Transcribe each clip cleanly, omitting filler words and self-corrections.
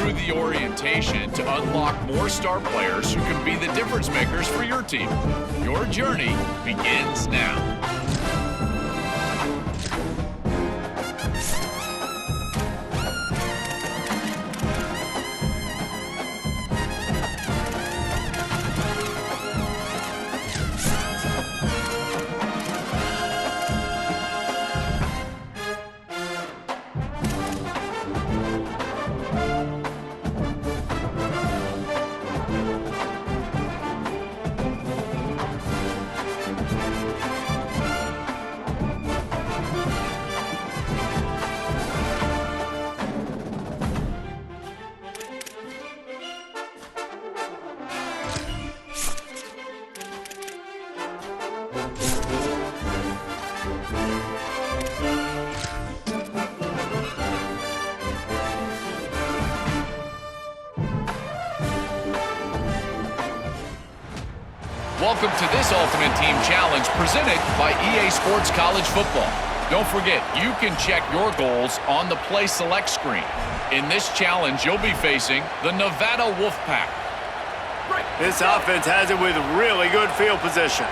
through the orientation to unlock more star players who can be the difference makers for your team. Your journey begins now. Welcome to this Ultimate Team Challenge presented by EA Sports College Football. Don't forget, you can check your goals on the Play Select screen. In this challenge, you'll be facing the Nevada Wolfpack. This offense has it with really good field position.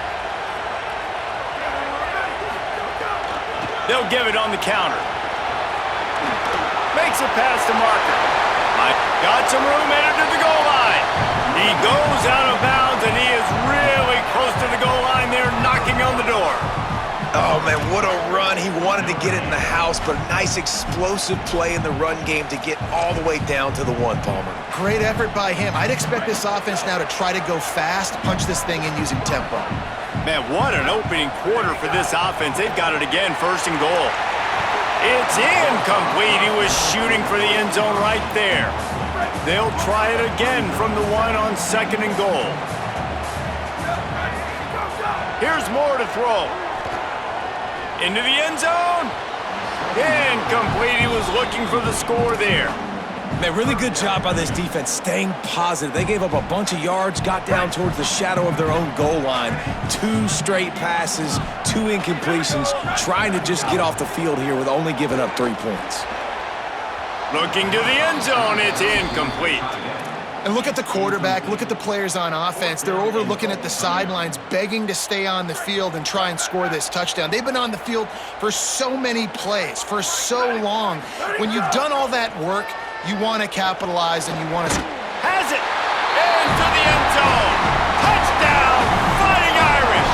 They'll give it on the counter. Makes a pass to Marker. Got some room headed to the goal line. He goes out of bounds, and he is really close to the goal line there, knocking on the door. Oh, man, what a run. He wanted to get it in the house, but a nice explosive play in the run game to get all the way down to the one, Palmer. Great effort by him. I'd expect this offense now to try to go fast, punch this thing in using tempo. Man, what an opening quarter for this offense. They've got it again, first and goal. It's incomplete. He was shooting for the end zone right there. They'll try it again from the one on second and goal. Here's Moore to throw. Into the end zone. Incomplete. He was looking for the score there. Man, really good job by this defense staying positive. They gave up a bunch of yards, got down towards the shadow of their own goal line. 2 straight passes, 2 incompletions, trying to just get off the field here with only giving up 3 points. Looking to the end zone. It's incomplete. And look at the quarterback, look at the players on offense. They're overlooking at the sidelines, begging to stay on the field and try and score this touchdown. They've been on the field for so many plays, for so long. When you've done all that work, you want to capitalize and you want to... Has it! Into the end zone! Touchdown! Fighting Irish!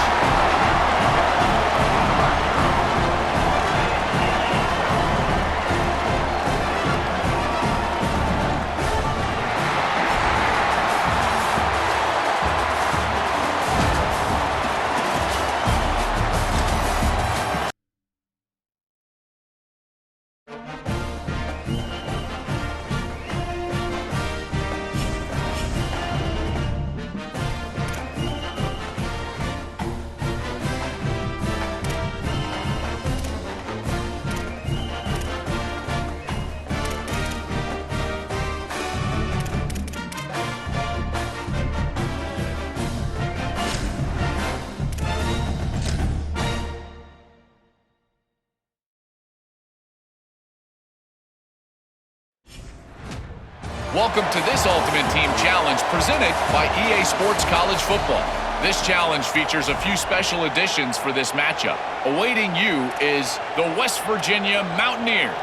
Welcome to this Ultimate Team Challenge presented by EA Sports College Football. This challenge features a few special additions for this matchup. Awaiting you is the West Virginia Mountaineers.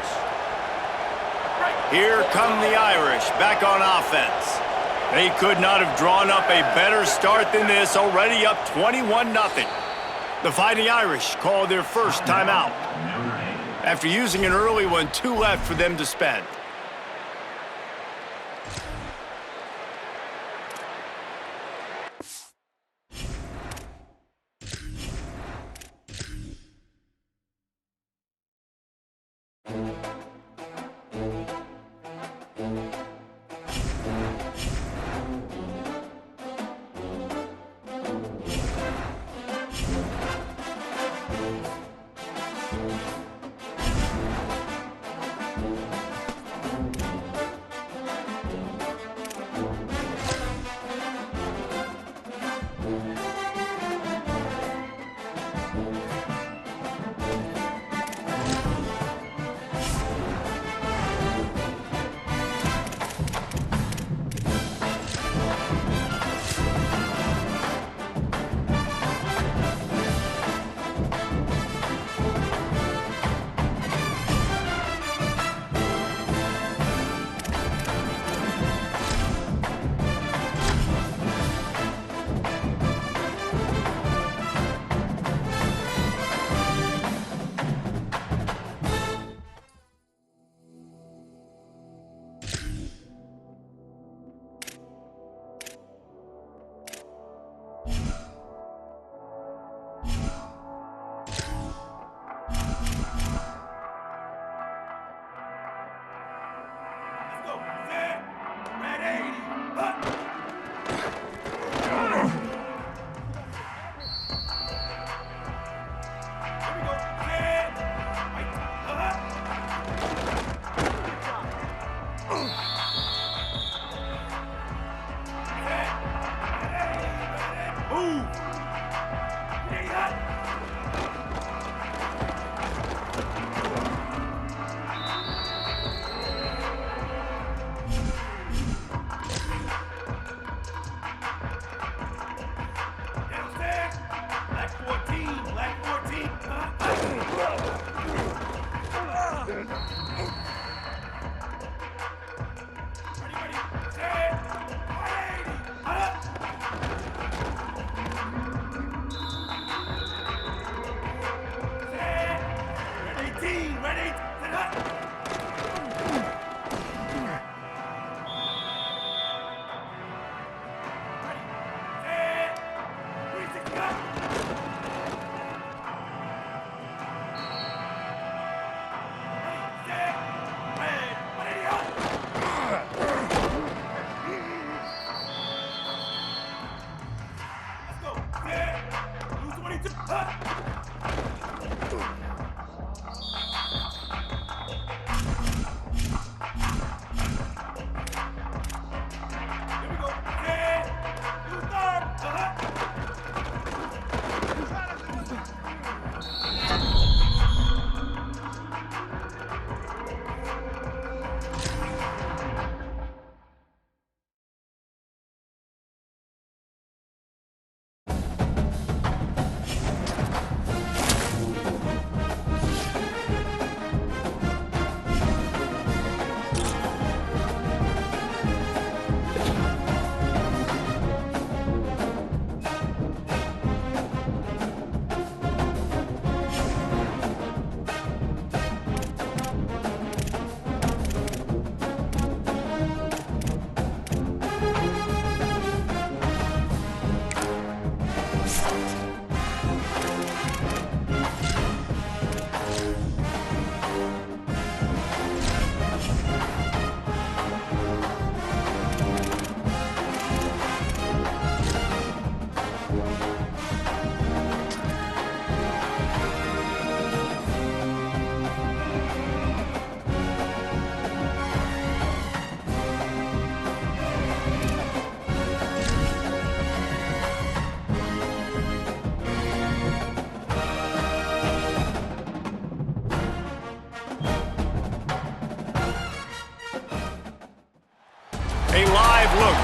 Here come the Irish back on offense. They could not have drawn up a better start than this, already up 21-0. The Fighting Irish called their first timeout. After using an early one, 2 left for them to spend.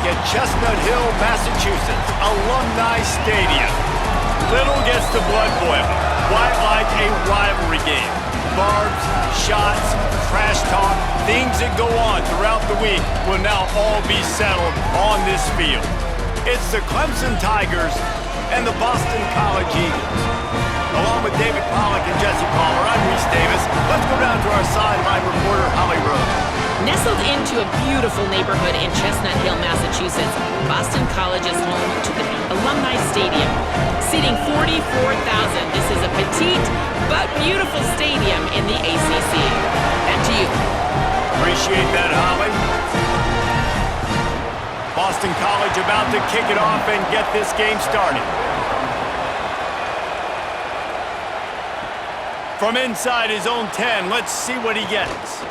at Chestnut Hill, Massachusetts, Alumni Stadium. Little gets the blood boiling, quite like a rivalry game. Barbs, shots, trash talk, things that go on throughout the week will now all be settled on this field. It's the Clemson Tigers and the Boston College Eagles. Along with David Pollack and Jesse Palmer, I'm Reese Davis. Let's go down to our sideline reporter, Holly Rowe. Nestled into a beautiful neighborhood in Chestnut Hill, Massachusetts, Boston College is home to the Alumni Stadium. Seating 44,000, this is a petite but beautiful stadium in the ACC. Back to you. Appreciate that, Holly. Boston College about to kick it off and get this game started. From inside his own 10, let's see what he gets.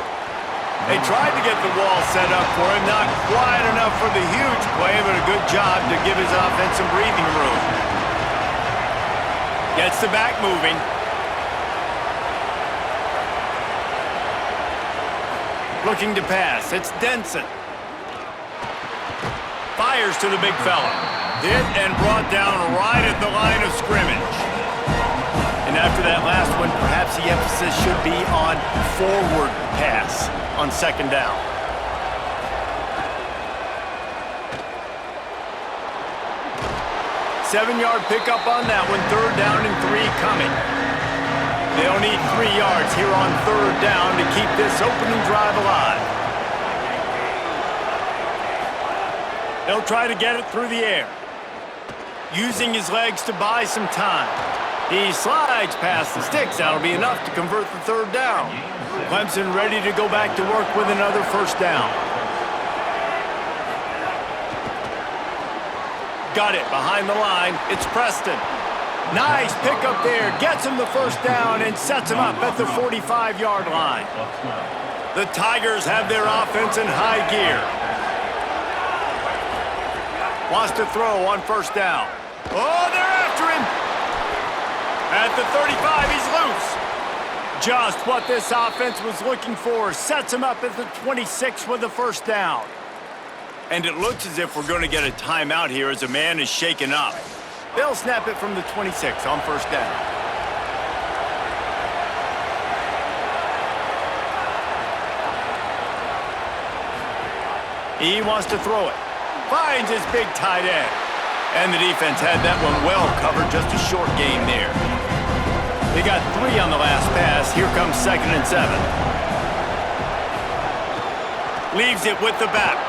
They tried to get the wall set up for him, not quite enough for the huge play, but a good job to give his offense some breathing room. Gets the back moving. Looking to pass, it's Denson. Fires to the big fella. Hit and brought down right at the line of scrimmage. And after that last one, perhaps the emphasis should be on forward pass on second down. Seven-yard pickup on that one, third down and 3 coming. They'll need 3 yards here on third down to keep this opening drive alive. They'll try to get it through the air. Using his legs to buy some time. He slides past the sticks. That'll be enough to convert the third down. Clemson ready to go back to work with another first down. Got it behind the line. It's Preston. Nice pickup there. Gets him the first down and sets him up at the 45-yard line. The Tigers have their offense in high gear. Wants to throw on first down. Oh, they're after him. At the 35, he's loose. Just what this offense was looking for. Sets him up at the 26 with the first down. And it looks as if we're going to get a timeout here as a man is shaken up. They'll snap it from the 26 on first down. He wants to throw it. Finds his big tight end. And the defense had that one well covered, just a short gain there. They got 3 on the last pass. Here comes 2nd and 7. Leaves it with the back.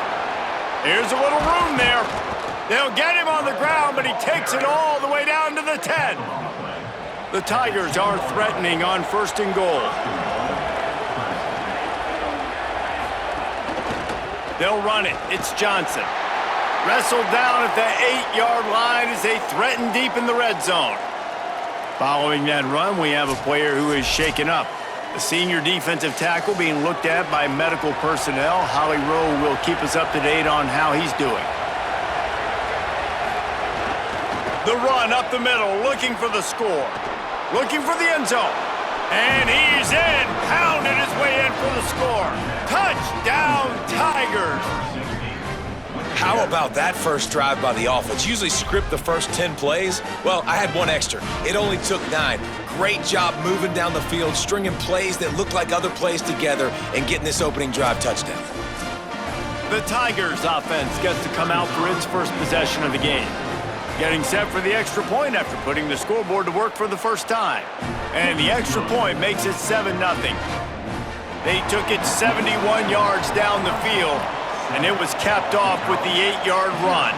Here's a little room there. They'll get him on the ground, but he takes it all the way down to the 10. The Tigers are threatening on 1st and goal. They'll run it. It's Johnson. Wrestled down at the 8-yard line as they threaten deep in the red zone. Following that run, we have a player who is shaken up. The senior defensive tackle being looked at by medical personnel. Holly Rowe will keep us up to date on how he's doing. The run up the middle, looking for the score. Looking for the end zone. And he's in, pounded his way in for the score. Touchdown, Tigers! How about that first drive by the offense? Usually script the first 10 plays. Well, I had one extra. It only took 9. Great job moving down the field, stringing plays that looked like other plays together, and getting this opening drive touchdown. The Tigers offense gets to come out for its first possession of the game. Getting set for the extra point after putting the scoreboard to work for the first time. And the extra point makes it 7-0. They took it 71 yards down the field, and it was capped off with the 8-yard run.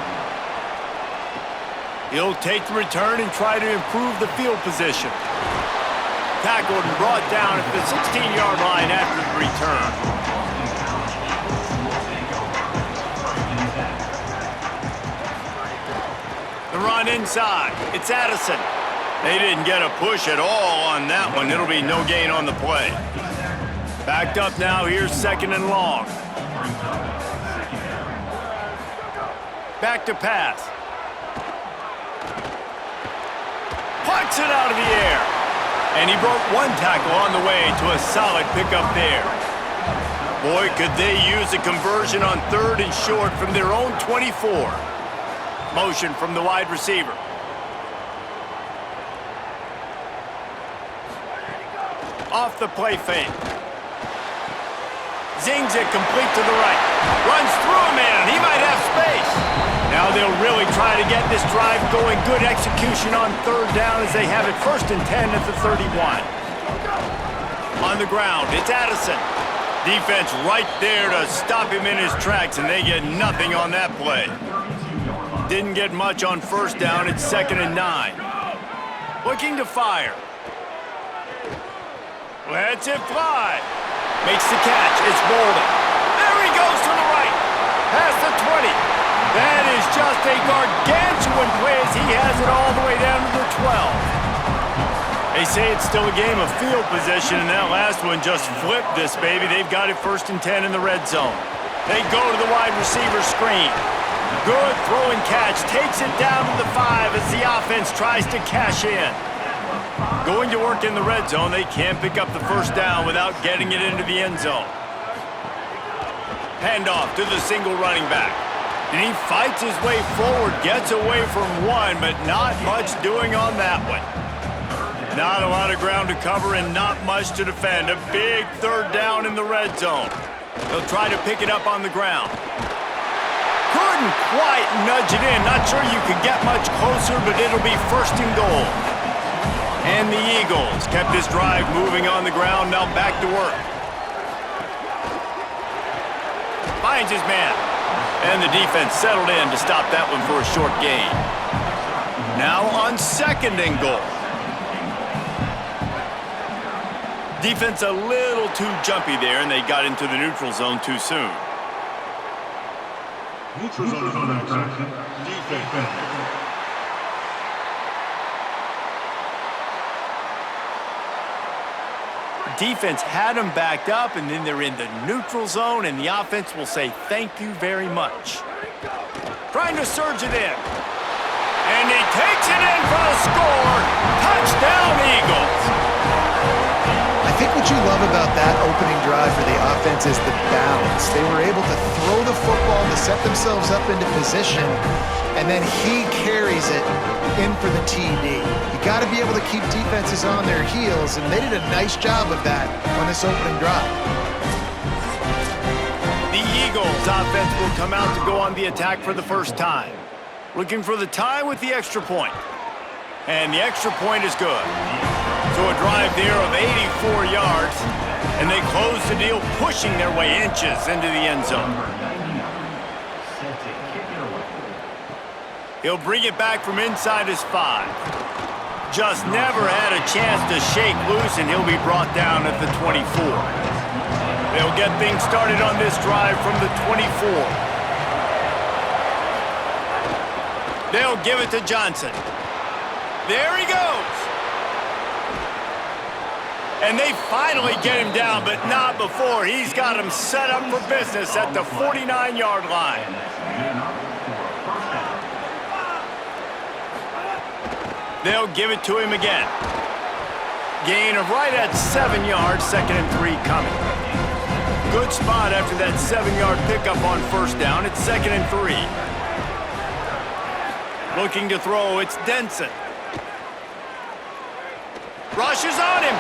He'll take the return and try to improve the field position. Tackled and brought down at the 16-yard line after the return. The run inside. It's Addison. They didn't get a push at all on that one. It'll be no gain on the play. Backed up now. Here's 2nd and long. Back to pass. Pucks it out of the air. And he broke one tackle on the way to a solid pickup there. Boy, could they use a conversion on 3rd and short from their own 24. Motion from the wide receiver. Off the play fake. Zings it complete to the right. Runs through a man. He might have space. Now they'll really try to get this drive going. Good execution on 3rd down as they have it 1st and 10 at the 31. On the ground, it's Addison. Defense right there to stop him in his tracks, and they get nothing on that play. Didn't get much on 1st down. It's 2nd and 9. Looking to fire. Lets it fly. Makes the catch. It's Bolden. There he goes to the right. Past the 20. That is just a gargantuan play as he has it all the way down to the 12. They say it's still a game of field position, and that last one just flipped this baby. They've got it 1st and 10 in the red zone. They go to the wide receiver screen. Good throw and catch. Takes it down to the 5 as the offense tries to cash in. Going to work in the red zone, they can't pick up the 1st down without getting it into the end zone. Handoff to the single running back. And he fights his way forward, gets away from one, but not much doing on that one. Not a lot of ground to cover and not much to defend. A big 3rd down in the red zone. They'll try to pick it up on the ground. Couldn't quite nudge it in. Not sure you could get much closer, but it'll be 1st and goal. And the Eagles kept this drive moving on the ground. Now back to work. Finds his man. And the defense settled in to stop that one for a short gain. Now on 2nd and goal. Defense a little too jumpy there, and they got into the neutral zone too soon. Neutral zone action. Defense. Defense had them backed up, and then they're in the neutral zone, and the offense will say thank you very much. Trying to surge it in. And he takes it in for the score. Touchdown, Eagles. I think what you love about that opening drive for the offense is the balance. They were able to throw the football to set themselves up into position, and then he carries it in for the TD. You got to be able to keep defenses on their heels, and they did a nice job of that on this opening drive. The Eagles offense will come out to go on the attack for the 1st time. Looking for the tie with the extra point. And the extra point is good. So a drive there of 84 yards, and they close the deal, pushing their way inches into the end zone. He'll bring it back from inside his 5. Just never had a chance to shake loose, and he'll be brought down at the 24. They'll get things started on this drive from the 24. They'll give it to Johnson. There he goes. And they finally get him down, but not before. He's got him set up for business at the 49-yard line. They'll give it to him again. Gain of right at 7 yards, 2nd and 3 coming. Good spot after that 7-yard pickup on 1st down. It's 2nd and 3. Looking to throw, it's Denson. Rushes on him.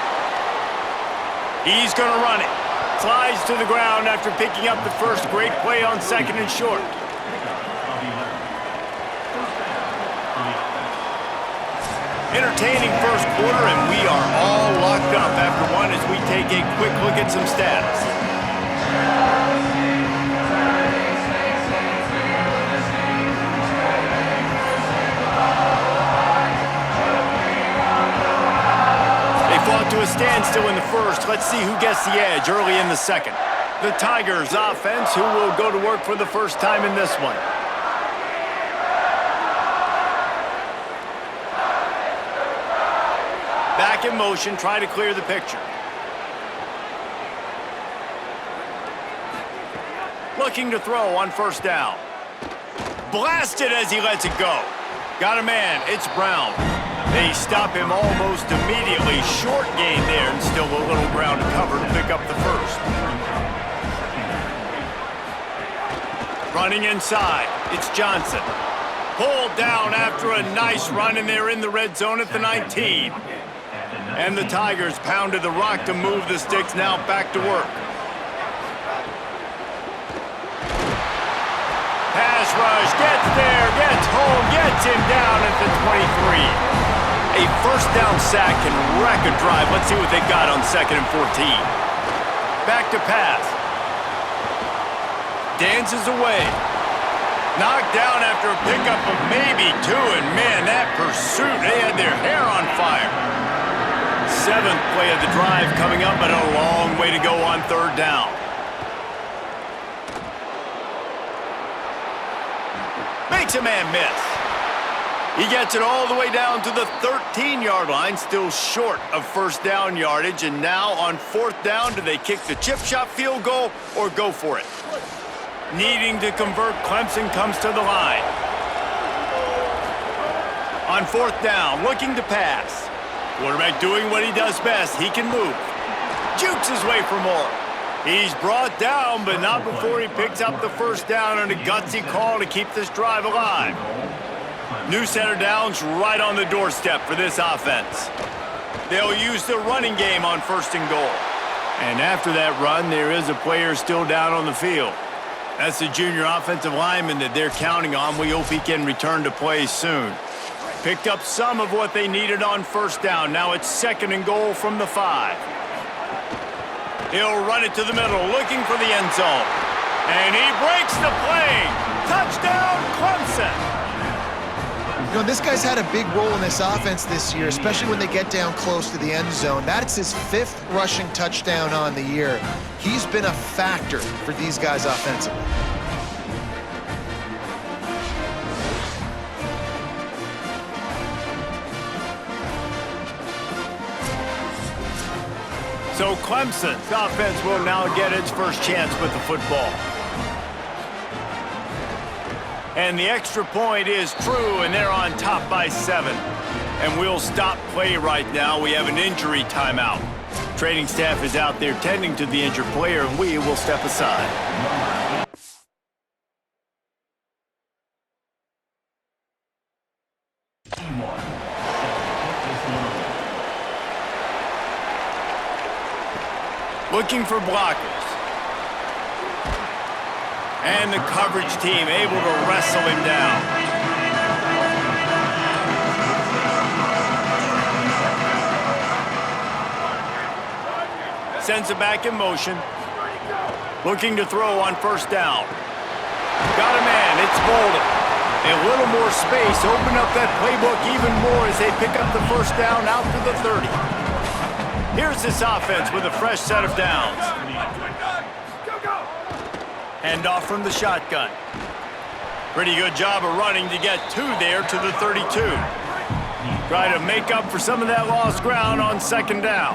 He's going to run it. Slides to the ground after picking up the first. Great play on 2nd and short. Entertaining 1st quarter, and we are all locked up after one as we take a quick look at some stats. Fought to a standstill in the 1st. Let's see who gets the edge early in the 2nd. The Tigers offense, who will go to work for the 1st time in this one. Back in motion, try to clear the picture. Looking to throw on 1st down. Blasted as he lets it go. Got a man, it's Brown. They stop him almost immediately. Short gain there, and still a little ground to cover to pick up the 1st. Running inside, it's Johnson. Pulled down after a nice run, and they're in the red zone at the 19. And the Tigers pounded the rock to move the sticks, now back to work. Pass rush, gets there, gets home, gets him down at the 23. A first down sack can wreck a drive. Let's see what they got on 2nd and 14. Back to pass. Dances away. Knocked down after a pickup of maybe 2, and man, that pursuit, they had their hair on fire. 7th play of the drive coming up, but a long way to go on 3rd down. Makes a man miss. He gets it all the way down to the 13-yard line, still short of first down yardage, and now on 4th down, do they kick the chip shot field goal or go for it? Needing to convert, Clemson comes to the line. On 4th down, looking to pass. Quarterback doing what he does best. He can move. Jukes his way for more. He's brought down, but not before he picks up the first down on a gutsy call to keep this drive alive. New set of downs right on the doorstep for this offense. They'll use the running game on 1st and goal. And after that run, there is a player still down on the field. That's the junior offensive lineman that they're counting on. We hope he can return to play soon. Picked up some of what they needed on 1st down. Now it's 2nd and goal from the 5. He'll run it to the middle, looking for the end zone. And he breaks the play. Touchdown, Clemson. You know, this guy's had a big role in this offense this year, especially when they get down close to the end zone. That's his 5th rushing touchdown on the year. He's been a factor for these guys offensively. So Clemson's offense will now get its first chance with the football. And the extra point is true, and they're on top by 7. And we'll stop play right now. We have an injury timeout. Training staff is out there tending to the injured player, and we will step aside. Looking for blockers. And the coverage team able to wrestle him down. Sends it back in motion. Looking to throw on 1st down. Got a man, it's Bolden. A little more space, open up that playbook even more as they pick up the 1st down out to the 30. Here's this offense with a fresh set of downs. Hand off from the shotgun. Pretty good job of running to get 2 there to the 32. Try to make up for some of that lost ground on 2nd down.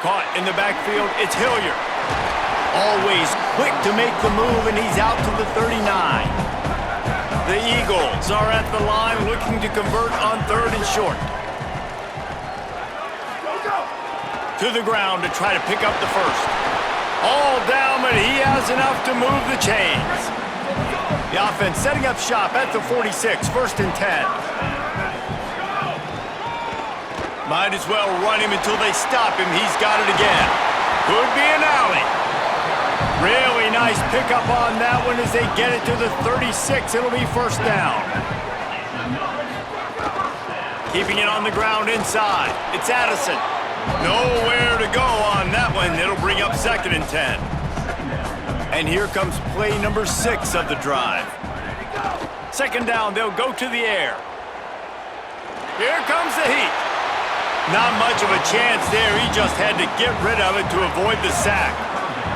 Caught in the backfield, it's Hilliard. Always quick to make the move, and he's out to the 39. The Eagles are at the line looking to convert on 3rd and short. To the ground to try to pick up the first. All down, but he has enough to move the chains. The offense setting up shop at the 46, 1st and 10. Might as well run him until they stop him. He's got it again. Could be an alley. Really nice pickup on that one as they get it to the 36. It'll be 1st down. Keeping it on the ground inside. It's Addison. Nowhere to go on that one. It'll bring up 2nd and 10. And here comes play number 6 of the drive. 2nd down, they'll go to the air. Here comes the heat. Not much of a chance there. He just had to get rid of it to avoid the sack.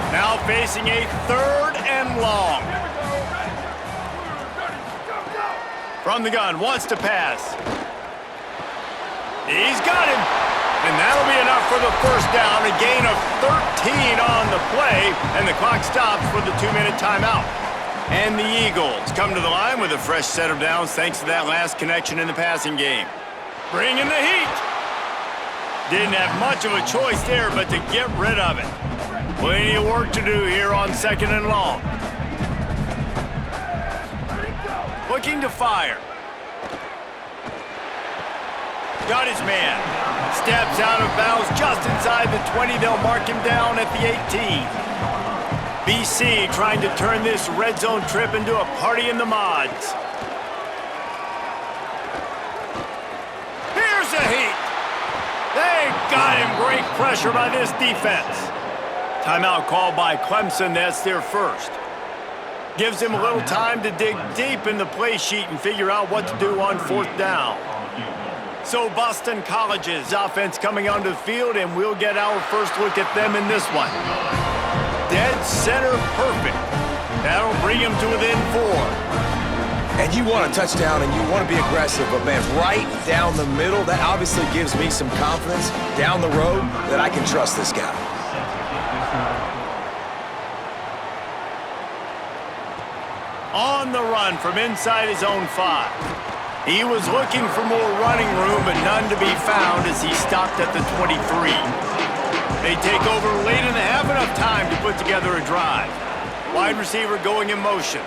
Now facing a 3rd and long. From the gun, wants to pass. He's got him. And that'll be enough for the 1st down. A gain of 13 on the play. And the clock stops for the 2-minute timeout. And the Eagles come to the line with a fresh set of downs thanks to that last connection in the passing game. Bringing the heat. Didn't have much of a choice there but to get rid of it. Plenty of work to do here on 2nd and long. Looking to fire. Got his man. Steps out of bounds just inside the 20. They'll mark him down at the 18. BC trying to turn this red zone trip into a party in the mods. Here's a heat. They got him. Great pressure by this defense. Timeout called by Clemson. That's their first. Gives him a little time to dig deep in the play sheet and figure out what to do on 4th down. So Boston College's offense coming onto the field, and we'll get our first look at them in this one. Dead center perfect. That'll bring him to within 4. And you want a touchdown and you want to be aggressive, but man, right down the middle, that obviously gives me some confidence down the road that I can trust this guy. On the run from inside his own 5. He was looking for more running room, but none to be found as he stopped at the 23. They take over late in the half, enough time to put together a drive. Wide receiver going in motion.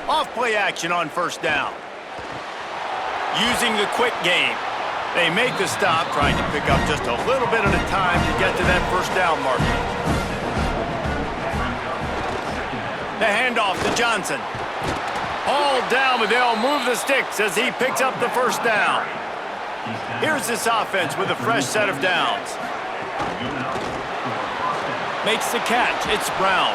Off play action on 1st down. Using the quick game. They make the stop, trying to pick up just a little bit at a time to get to that 1st down marker. The handoff to Johnson. All down, but they'll move the sticks as he picks up the 1st down. Here's this offense with a fresh set of downs. Makes the catch. It's Brown.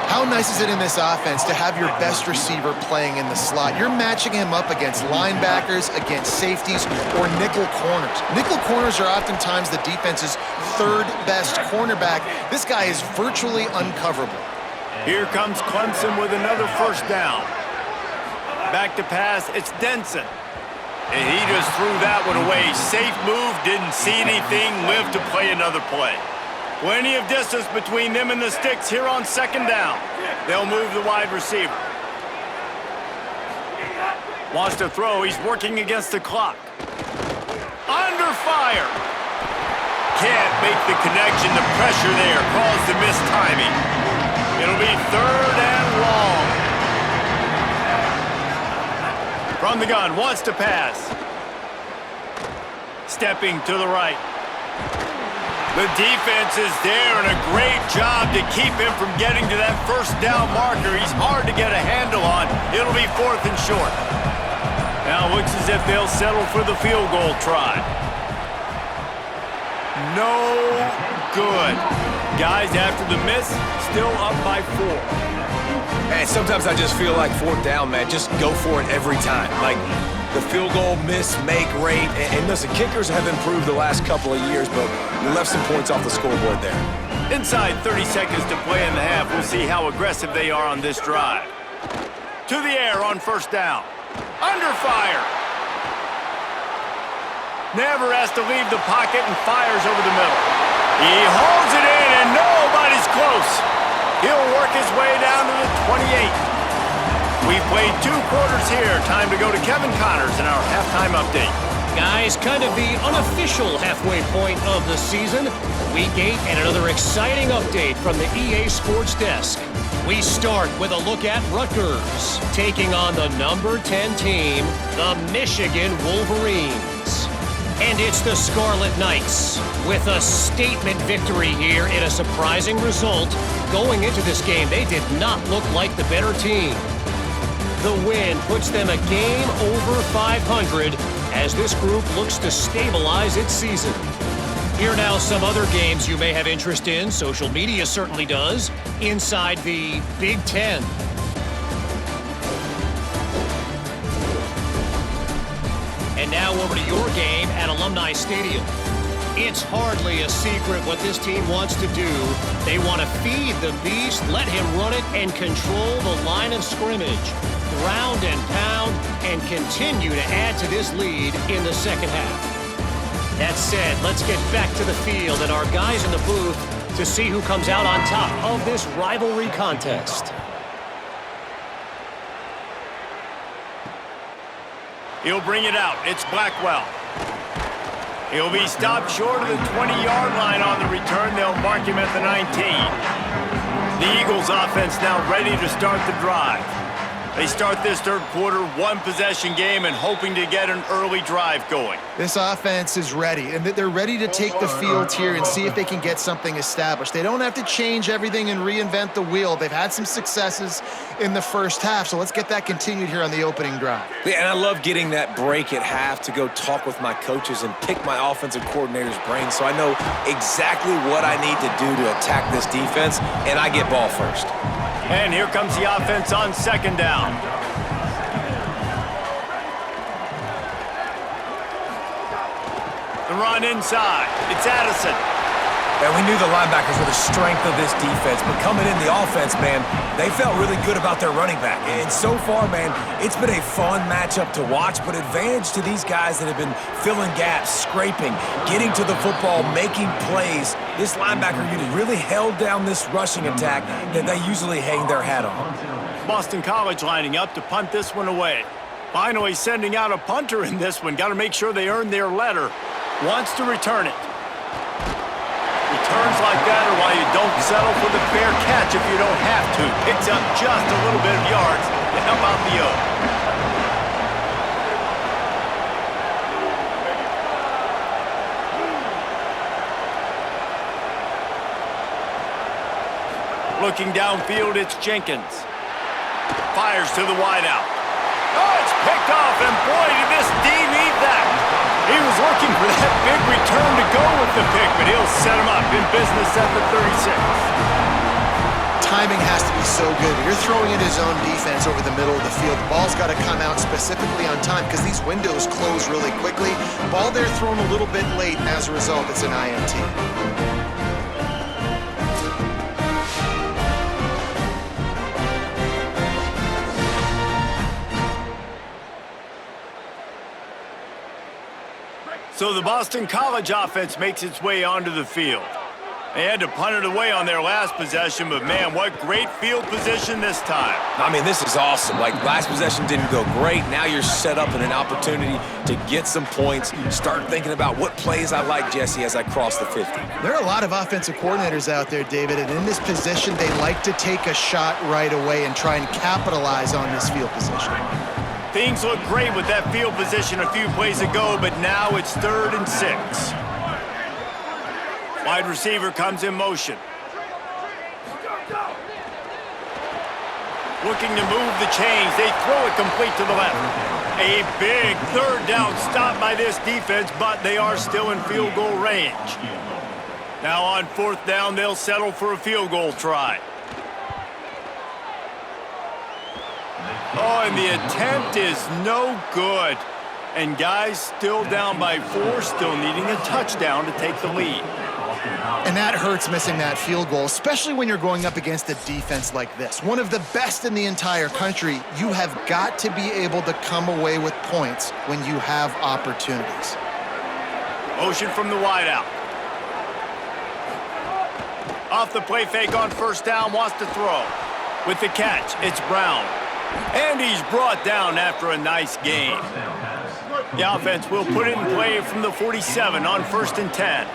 How nice is it in this offense to have your best receiver playing in the slot? You're matching him up against linebackers, against safeties, or nickel corners. Nickel corners are oftentimes the defense's 3rd best cornerback. This guy is virtually uncoverable. Here comes Clemson with another 1st down. Back to pass, it's Denson. And he just threw that one away. Safe move, didn't see anything, lived to play another play. Plenty of distance between them and the sticks here on 2nd down. They'll move the wide receiver. Wants to throw, he's working against the clock. Under fire. Can't make the connection, the pressure there caused the missed timing. It'll be 3rd and long. From the gun, wants to pass. Stepping to the right. The defense is there, and a great job to keep him from getting to that 1st down marker. He's hard to get a handle on. It'll be 4th and short. Now it looks as if they'll settle for the field goal try. No good. Guys, after the miss, still up by 4. And sometimes I just feel like 4th down, man, just go for it every time. Like the field goal miss-make rate. And listen, kickers have improved the last couple of years, but you left some points off the scoreboard there. Inside 30 seconds to play in the half. We'll see how aggressive they are on this drive. To the air on 1st down. Under fire. Never has to leave the pocket and fires over the middle. He holds it in and nobody's close. He'll work his way down to the 28. We've played 2 quarters here. Time to go to Kevin Connors in our halftime update. Guys, kind of the unofficial halfway point of the season. Week 8 and another exciting update from the EA Sports Desk. We start with a look at Rutgers, taking on the number 10 team, the Michigan Wolverines. And it's the Scarlet Knights with a statement victory here in a surprising result. Going into this game, they did not look like the better team. The win puts them a game over 500 as this group looks to stabilize its season. Here now some other games you may have interest in. Social media certainly does. Inside the Big Ten. And now over to your game at Alumni Stadium. It's hardly a secret what this team wants to do. They want to feed the beast, let him run it, and control the line of scrimmage. Ground and pound, and continue to add to this lead in the second half. That said, let's get back to the field and our guys in the booth to see who comes out on top of this rivalry contest. He'll bring it out. It's Blackwell. He'll be stopped short of the 20-yard line on the return. They'll mark him at the 19. The Eagles offense now ready to start the drive. They start this third quarter one-possession game and hoping to get an early drive going. This offense is ready, and they're ready to take the field here and see if they can get something established. They don't have to change everything and reinvent the wheel. They've had some successes in the first half, so let's get that continued here on the opening drive. Yeah, and I love getting that break at half to go talk with my coaches and pick my offensive coordinator's brain so I know exactly what I need to do to attack this defense, and I get ball first. And here comes the offense on second down. The run inside. It's Addison. And we knew the linebackers were the strength of this defense, but coming in the offense, man, they felt really good about their running back. And so far, man, it's been a fun matchup to watch, but advantage to these guys that have been filling gaps, scraping, getting to the football, making plays. This linebacker unit really held down this rushing attack that they usually hang their hat on. Boston College lining up to punt this one away. Finally sending out a punter in this one. Got to make sure they earn their letter. Wants to return it. Returns like that are why you don't settle for the fair catch if you don't have to. Picks up just a little bit of yards to help out the O. Looking downfield, it's Jenkins. Fires to the wideout. Oh, it's picked off, and boy, did this D need that. He was looking for that big return to go with the pick, but he'll set him up in business at the 36. Timing has to be so good. You're throwing in his own defense over the middle of the field. The ball's got to come out specifically on time because these windows close really quickly. Ball there thrown a little bit late, and as a result, it's an INT. So the Boston College offense makes its way onto the field. They had to punt it away on their last possession, but man, what great field position this time. I mean, this is awesome. Like, last possession didn't go great. Now you're set up in an opportunity to get some points. Start thinking about what plays I like, Jesse, as I cross the 50. There are a lot of offensive coordinators out there, David, and in this position, they like to take a shot right away and try and capitalize on this field position. Things look great with that field position a few plays ago, but now it's 3rd and 6. Wide receiver comes in motion. Looking to move the chains. They throw it complete to the left. A big 3rd down stop by this defense, but they are still in field goal range. Now on 4th down, they'll settle for a field goal try. Oh, and the attempt is no good. And guys still down by 4, still needing a touchdown to take the lead. And that hurts missing that field goal, especially when you're going up against a defense like this. One of the best in the entire country. You have got to be able to come away with points when you have opportunities. Motion from the wideout. Off the play fake on 1st down, wants to throw. With the catch, it's Brown. And he's brought down after a nice gain. The offense will put it in play from the 47 on 1st and 10.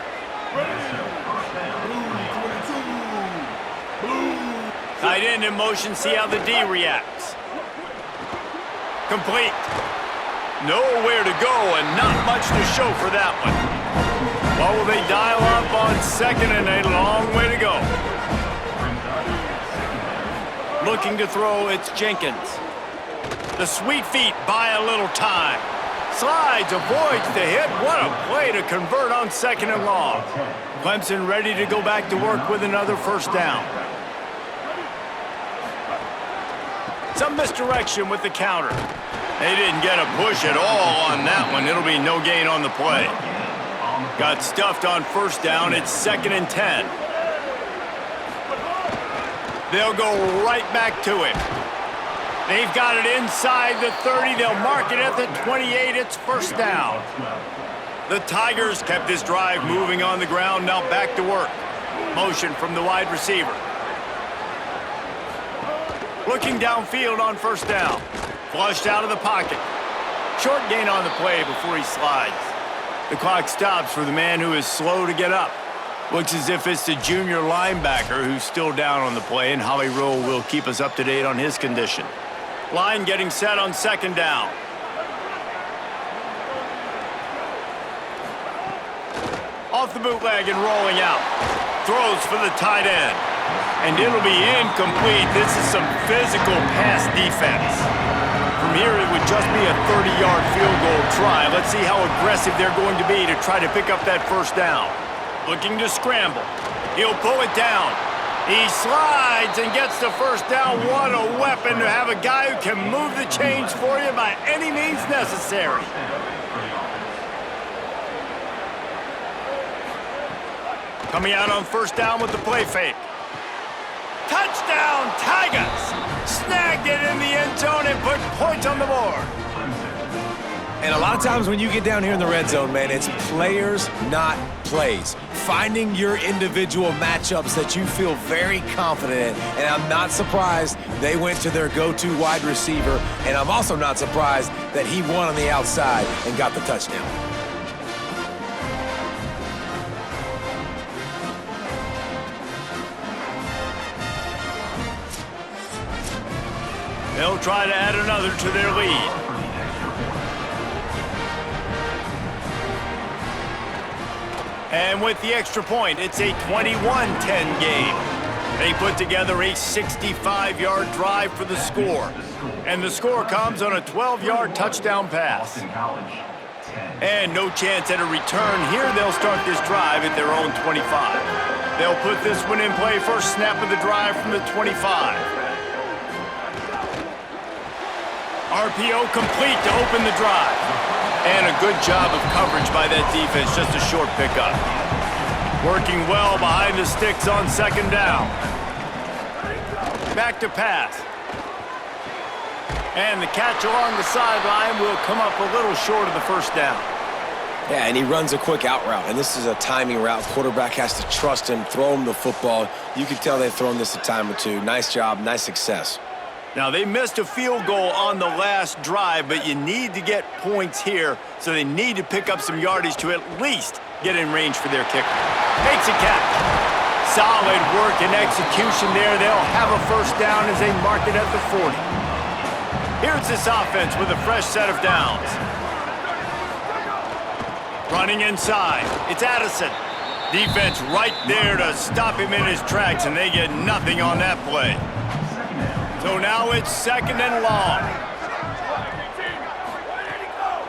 Tight end in motion, see how the D reacts. Complete. Nowhere to go and not much to show for that one. Well, will they dial up on 2nd and a long way to go. Looking to throw, it's Jenkins. The sweet feet buy a little time. Slides, avoids the hit. What a play to convert on 2nd and long. Clemson ready to go back to work with another 1st down. Some misdirection with the counter. They didn't get a push at all on that one. It'll be no gain on the play. Got stuffed on 1st down. It's 2nd and 10. They'll go right back to him. They've got it inside the 30. They'll mark it at the 28. It's 1st down. The Tigers kept this drive moving on the ground. Now back to work. Motion from the wide receiver. Looking downfield on 1st down. Flushed out of the pocket. Short gain on the play before he slides. The clock stops for the man who is slow to get up. Looks as if it's the junior linebacker who's still down on the play, and Holly Rowe will keep us up to date on his condition. Line getting set on second down. Off the bootleg and rolling out. Throws for the tight end. And it'll be incomplete. This is some physical pass defense. From here, it would just be a 30-yard field goal try. Let's see how aggressive they're going to be to try to pick up that first down. Looking to scramble. He'll pull it down. He slides and gets the first down. What a weapon to have a guy who can move the chains for you by any means necessary. Coming out on first down with the play fake. Touchdown, Tigers! Snagged it in the end zone and put points on the board. And a lot of times when you get down here in the red zone, man, it's players, not plays. Finding your individual matchups that you feel very confident in. And I'm not surprised they went to their go-to wide receiver. And I'm also not surprised that he won on the outside and got the touchdown. They'll try to add another to their lead. And with the extra point, it's a 21-10 game. They put together a 65-yard drive for the score. And the score comes on a 12-yard touchdown pass. And no chance at a return here. They'll start this drive at their own 25. They'll put this one in play first snap of the drive from the 25. RPO complete to open the drive. And a good job of coverage by that defense, just a short pickup. Working well behind the sticks on second down. Back to pass. And the catch along the sideline will come up a little short of the first down. Yeah, and he runs a quick out route, and this is a timing route. Quarterback has to trust him, throw him the football. You can tell they've thrown this a time or two. Nice job, nice success. Now, they missed a field goal on the last drive, but you need to get points here, so they need to pick up some yardage to at least get in range for their kicker. Makes a catch. Solid work and execution there. They'll have a first down as they mark it at the 40. Here's this offense with a fresh set of downs. Running inside. It's Addison. Defense right there to stop him in his tracks, and they get nothing on that play. So now it's second and long.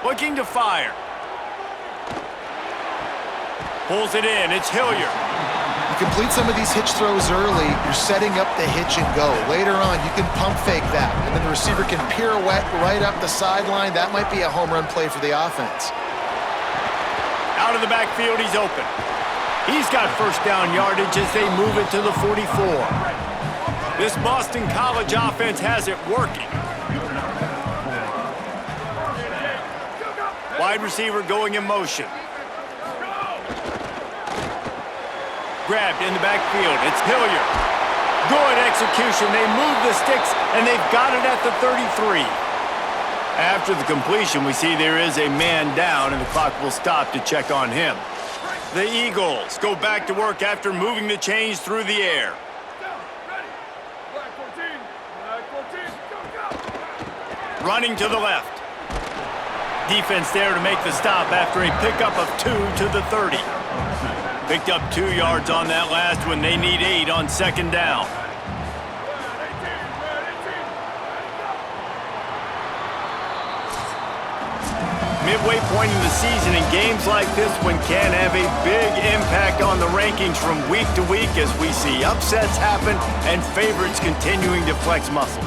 Looking to fire. Pulls it in. It's Hilliard. You complete some of these hitch throws early, you're setting up the hitch and go. Later on, you can pump fake that, and then the receiver can pirouette right up the sideline. That might be a home run play for the offense. Out of the backfield, he's open. He's got first down yardage as they move it to the 44. This Boston College offense has it working. Wide receiver going in motion. Grabbed in the backfield. It's Hilliard. Good execution. They move the sticks, and they've got it at the 33. After the completion, we see there is a man down, and the clock will stop to check on him. The Eagles go back to work after moving the chains through the air. Running to the left. Defense there to make the stop after a pickup of 2 to the 30. Picked up 2 yards on that last one. They need 8 on second down. Midway point in the season, and games like this one can have a big impact on the rankings from week to week as we see upsets happen and favorites continuing to flex muscle.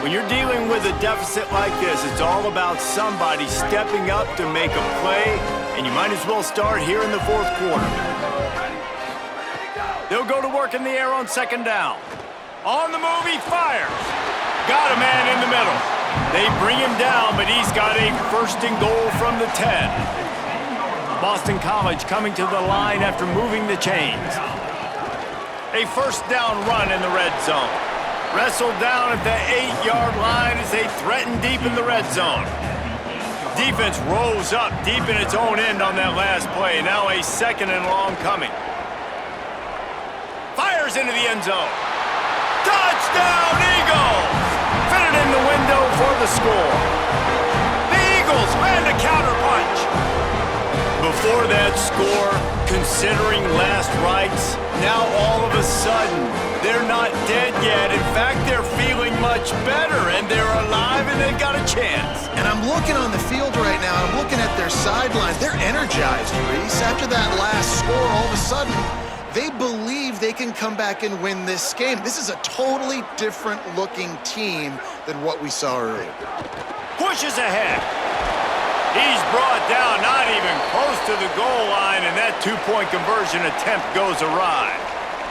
When you're dealing with a deficit like this, it's all about somebody stepping up to make a play, and you might as well start here in the fourth quarter. They'll go to work in the air on second down. On the move, he fires. Got a man in the middle. They bring him down, but he's got a first and goal from the 10. Boston College coming to the line after moving the chains. A first down run in the red zone. Wrestled down at the 8-yard line as they threaten deep in the red zone. Defense rolls up deep in its own end on that last play. Now a 2nd and long coming. Fires into the end zone. Touchdown, Eagles! Fitted in the window for the score. The Eagles land a counterpunch. Before that score, considering last rites, now all of a sudden, they're not dead yet. In fact, they're feeling much better, and they're alive, and they've got a chance. And I'm looking on the field right now. I'm looking at their sidelines. They're energized, Reese. After that last score, all of a sudden, they believe they can come back and win this game. This is a totally different-looking team than what we saw earlier. Pushes ahead. He's brought down, not even close to the goal line, and that two-point conversion attempt goes awry.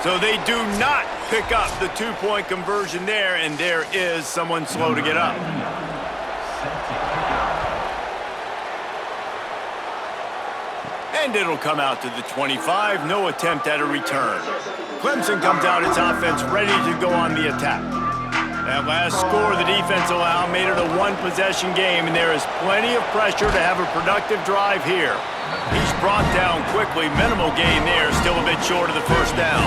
So they do not pick up the two-point conversion there, and there is someone slow to get up. And it'll come out to the 25. No attempt at a return. Clemson comes out its offense ready to go on the attack. That last score the defense allowed made it a one-possession game, and there is plenty of pressure to have a productive drive here. He's brought down quickly. Minimal gain there, still a bit short of the first down.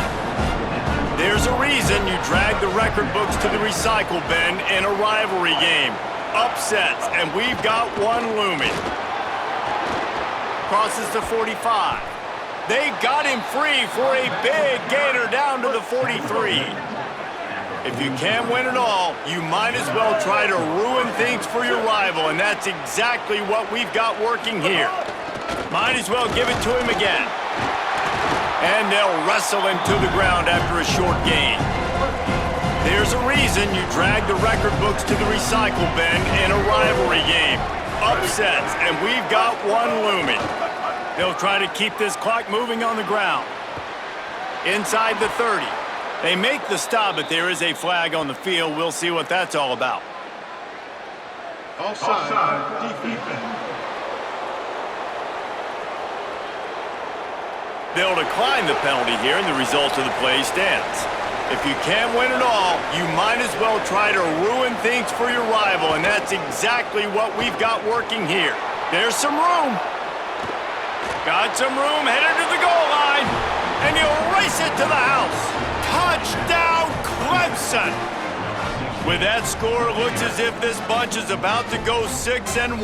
There's a reason you drag the record books to the recycle bin in a rivalry game. Upsets, and we've got one looming. Crosses the 45. They got him free for a big gainer down to the 43. If you can't win it all, you might as well try to ruin things for your rival, and that's exactly what we've got working here. Might as well give it to him again. And they'll wrestle him to the ground after a short gain. There's a reason you drag the record books to the recycle bin in a rivalry game. Upsets, and we've got one looming. They'll try to keep this clock moving on the ground. Inside the 30. They make the stop, but there is a flag on the field. We'll see what that's all about. Offside, defense. They'll decline the penalty here, and the result of the play stands. If you can't win it all, you might as well try to ruin things for your rival, and that's exactly what we've got working here. There's some room. Got some room, headed to the goal line, and he'll race it to the house. Touchdown, Clemson! With that score, it looks as if this bunch is about to go 6-1.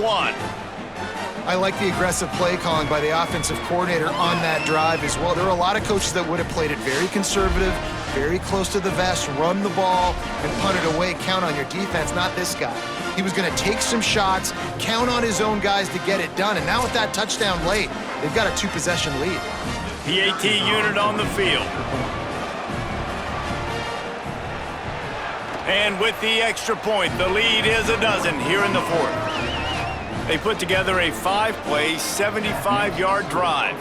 I like the aggressive play calling by the offensive coordinator on that drive as well. There are a lot of coaches that would have played it very conservative, very close to the vest, run the ball, and punt it away, count on your defense. Not this guy. He was going to take some shots, count on his own guys to get it done, and now with that touchdown late, they've got a two-possession lead. PAT unit on the field. And with the extra point, the lead is a dozen here in the fourth. They put together a 5-play, 75-yard drive.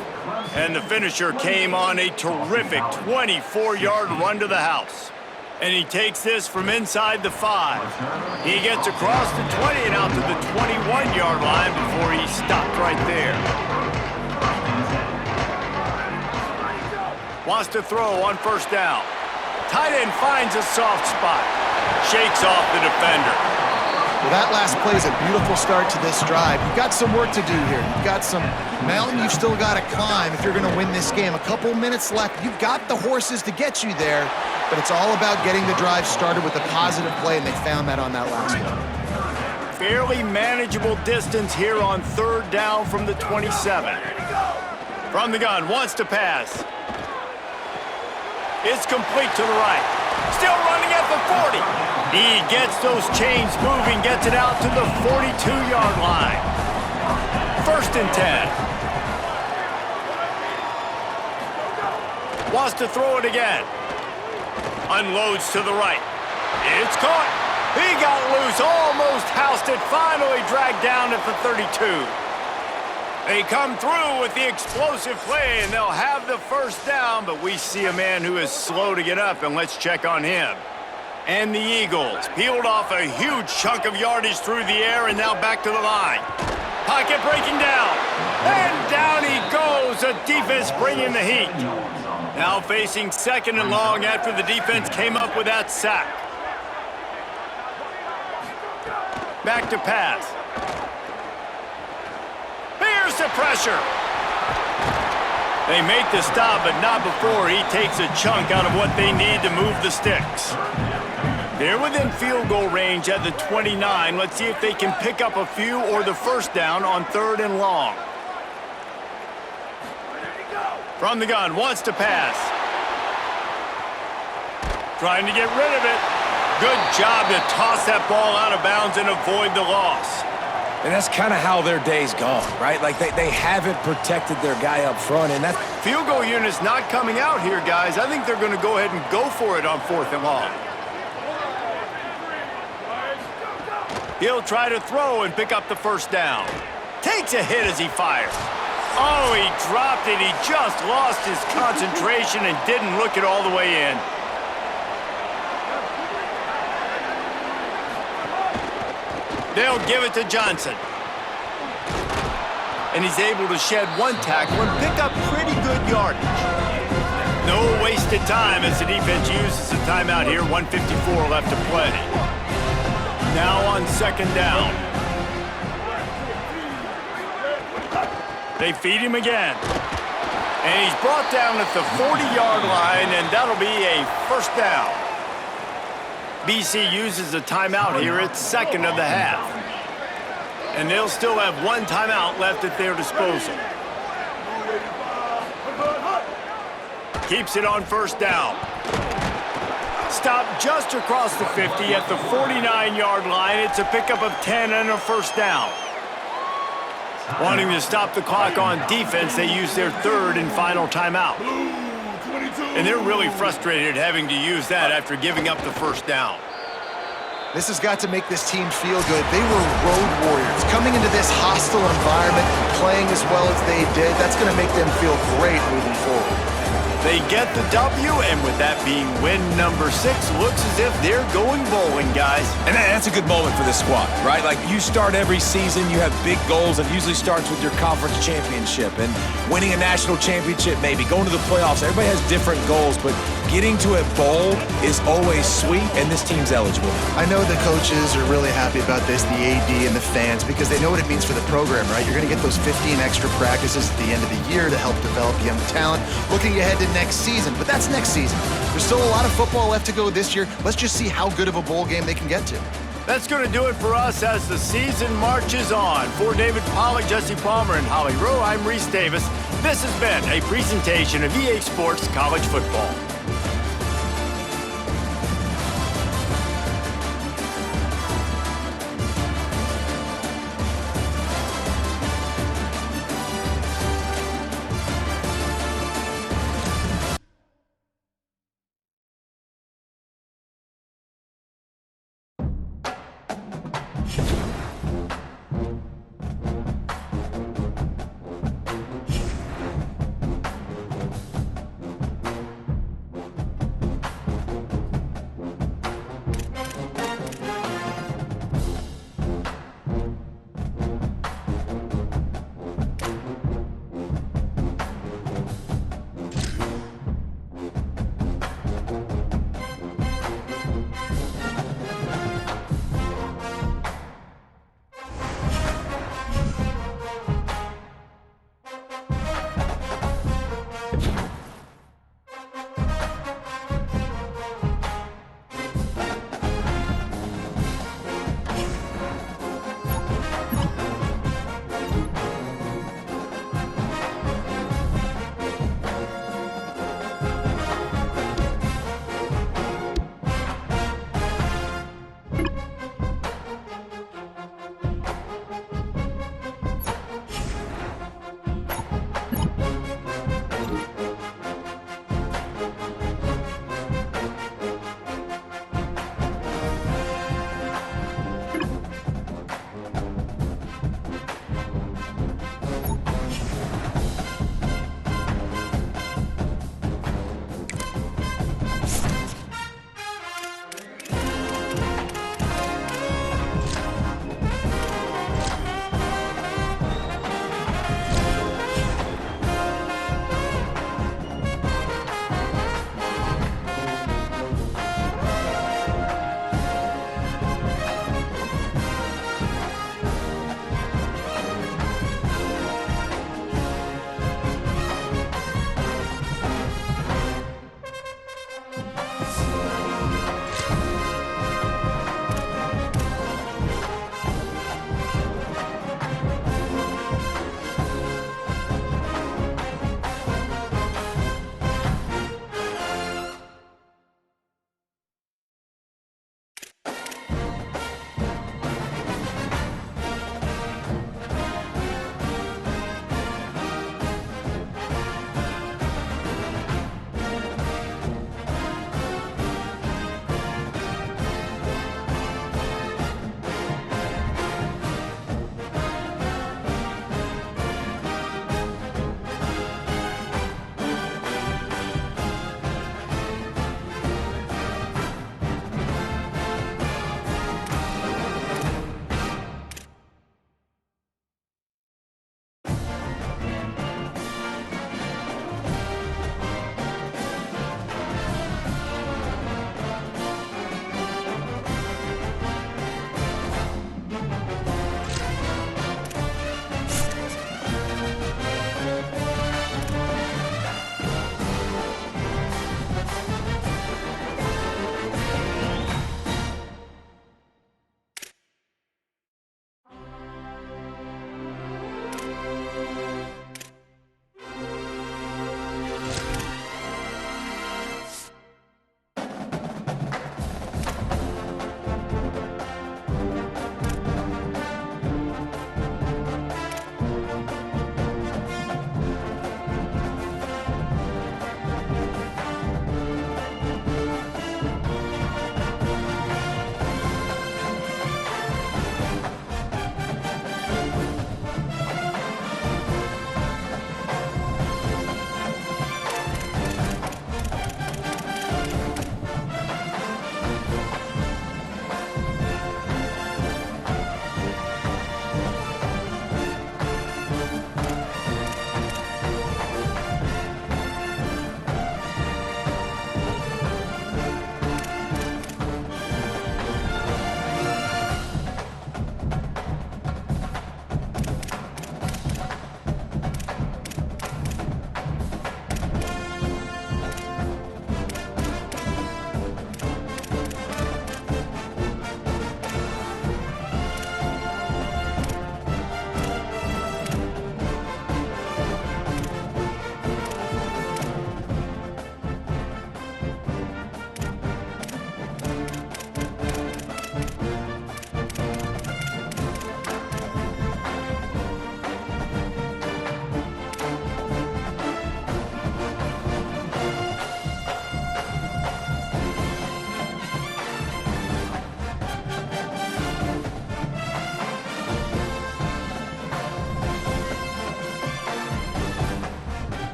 And the finisher came on a terrific 24-yard run to the house. And he takes this from inside the 5. He gets across the 20 and out to the 21-yard line before he stopped right there. Wants to throw on first down. Tight end finds a soft spot. Shakes off the defender. Well, that last play is a beautiful start to this drive. You've got some work to do here. You've got some mountain you've still got to climb if you're going to win this game. A couple minutes left. You've got the horses to get you there, but it's all about getting the drive started with a positive play, and they found that on that last one. Fairly manageable distance here on third down from the 27. From the gun, wants to pass. It's complete to the right. Still running at the 40. He gets those chains moving, gets it out to the 42-yard line. 1st and 10. Wants to throw it again. Unloads to the right. It's caught. He got loose, almost housed it, finally dragged down at the 32. They come through with the explosive play, and they'll have the first down, but we see a man who is slow to get up, and let's check on him. And the Eagles peeled off a huge chunk of yardage through the air, and now back to the line. Pocket breaking down, and down he goes. The defense bringing the heat. Now facing 2nd and long after the defense came up with that sack. Back to pass. Here's the pressure. They make the stop, but not before he takes a chunk out of what they need to move the sticks. They're within field goal range at the 29. Let's see if they can pick up a few or the first down on 3rd and long. From the gun, wants to pass. Trying to get rid of it. Good job to toss that ball out of bounds and avoid the loss. And that's kind of how their day's gone, right? Like they haven't protected their guy up front, and that Field goal unit's not coming out here, guys. I think they're going to go ahead and go for it on 4th and long. He'll try to throw and pick up the first down. Takes a hit as he fires. Oh, he dropped it. He just lost his concentration and didn't look it all the way in. They'll give it to Johnson. And he's able to shed one tackle and pick up pretty good yardage. No wasted time as the defense uses a timeout here. 1:54 left to play. Now on 2nd down. They feed him again. And he's brought down at the 40-yard line, and that'll be a first down. BC uses a timeout here at 2nd of the half. And they'll still have one timeout left at their disposal. Keeps it on 1st down. Stop just across the 50 at the 49-yard line. It's a pickup of 10 and a first down. Wanting to stop the clock on defense, they use their 3rd and final timeout. And they're really frustrated having to use that after giving up the first down. This has got to make this team feel good. They were road warriors. Coming into this hostile environment, playing as well as they did, that's going to make them feel great moving forward. They get the W, and with that being win number 6, looks as if they're going bowling, guys. And that's a good moment for this squad, right? Like, you start every season, you have big goals, and it usually starts with your conference championship and winning a national championship, maybe going to the playoffs. Everybody has different goals, but getting to a bowl is always sweet, and this team's eligible. I know the coaches are really happy about this, the AD and the fans, because they know what it means for the program, right? You're going to get those 15 extra practices at the end of the year to help develop young talent. Looking ahead to next season, but that's next season. There's still a lot of football left to go this year. Let's just see how good of a bowl game they can get to. That's going to do it for us as the season marches on. For David Pollack, Jesse Palmer, and Holly Rowe, I'm Reese Davis. This has been a presentation of EA Sports College Football.